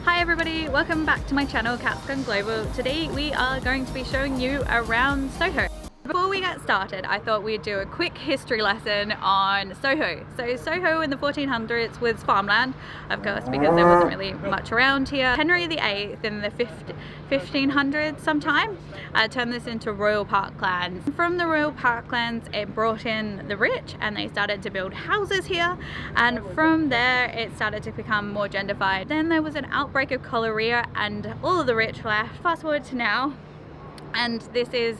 Hi everybody, welcome back to my channel Cats Gone Global. Today we are going to be showing you around Soho. Before we get started, I thought we'd do a quick history lesson on Soho. So Soho in the 1400s was farmland, of course, because there wasn't really much around here. Henry VIII in the 1500s sometime turned this into royal parklands. From the royal parklands it brought in the rich and they started to build houses here, and from there it started to become more gentrified. Then there was an outbreak of cholera and all of the rich left. Fast forward to now, and this is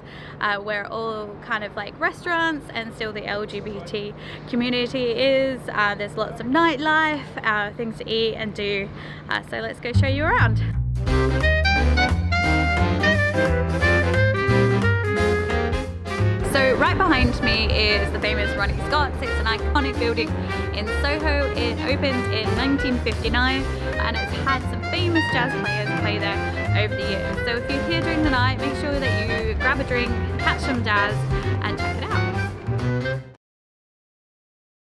where all kind of like restaurants and still the LGBT community is. There's lots of nightlife, things to eat and do. So let's go show you around. So right behind me is the famous Ronnie Scots. It's an iconic building in Soho. It opened in 1959 and it's had some famous jazz players play there over the years. So if you're here during the night, make sure that you grab a drink, catch some jazz and check it out.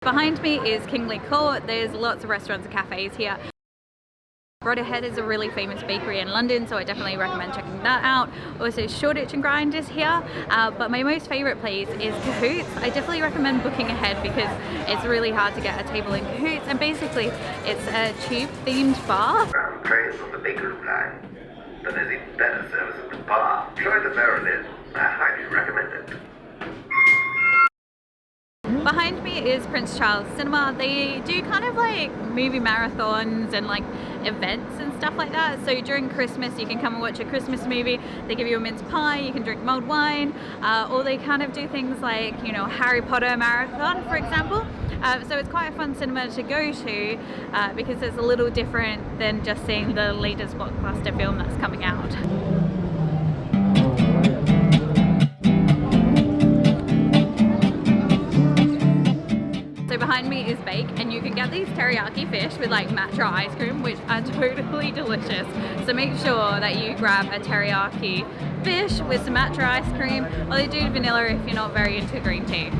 Behind me is Kingly Court. There's lots of restaurants and cafes here. Broderhead is a really famous bakery in London, so I definitely recommend checking that out. Also Shoreditch and Grind is here, but my most favourite place is Cahoots. I definitely recommend booking ahead because it's really hard to get a table in Cahoots, and basically it's a tube themed bar. Trays on the baker's line. Then there's even better service at the bar. Try the Berlin. I highly recommend it. Behind me is Prince Charles Cinema. They do kind of like movie marathons and like events and stuff like that. So during Christmas you can come and watch a Christmas movie. They give you a mince pie, you can drink mulled wine, or they kind of do things like, you know, Harry Potter marathon, for example. So it's quite a fun cinema to go to because it's a little different than just seeing the latest blockbuster film that's coming out. So behind me is Bake, and you can get these teriyaki fish with like matcha ice cream, which are totally delicious. So make sure that you grab a teriyaki fish with some matcha ice cream, or they do vanilla if you're not very into green tea.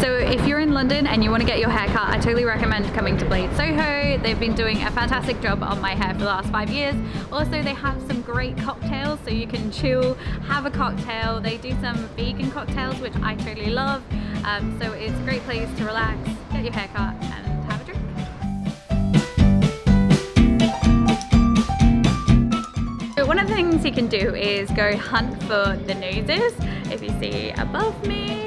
So if you're in London and you want to get your hair cut, I totally recommend coming to Blade Soho. They've been doing a fantastic job on my hair for the last 5 years. Also, they have some great cocktails, so you can chill, have a cocktail. They do some vegan cocktails, which I totally love. So it's a great place to relax, get your hair cut and have a drink. So one of the things you can do is go hunt for the noses, if you see above me.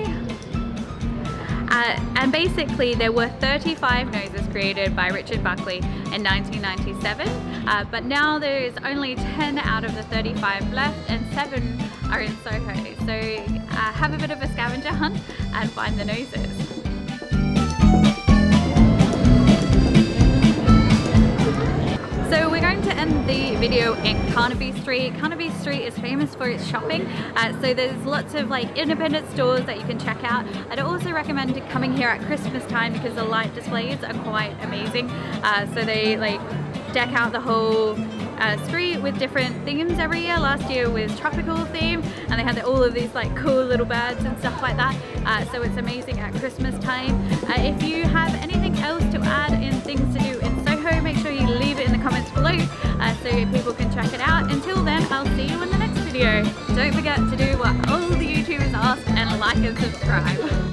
And basically there were 35 noses created by Richard Buckley in 1997, but now there's only 10 out of the 35 left and 7 are in Soho. So have a bit of a scavenger hunt and find the noses. So we're going to end the video in Carnaby Street. Carnaby Street is famous for its shopping, so there's lots of like independent stores that you can check out. I'd also recommend coming here at Christmas time because the light displays are quite amazing. So they like deck out the whole street with different themes every year. Last year was tropical theme, and they had all of these like cool little birds and stuff like that. So it's amazing at Christmas time. If you have anything else to add in things to do in Soho, make sure you leave it in the comments below so people can check it out. Until then, I'll see you in the next video. Don't forget to do what all the YouTubers ask and like and subscribe.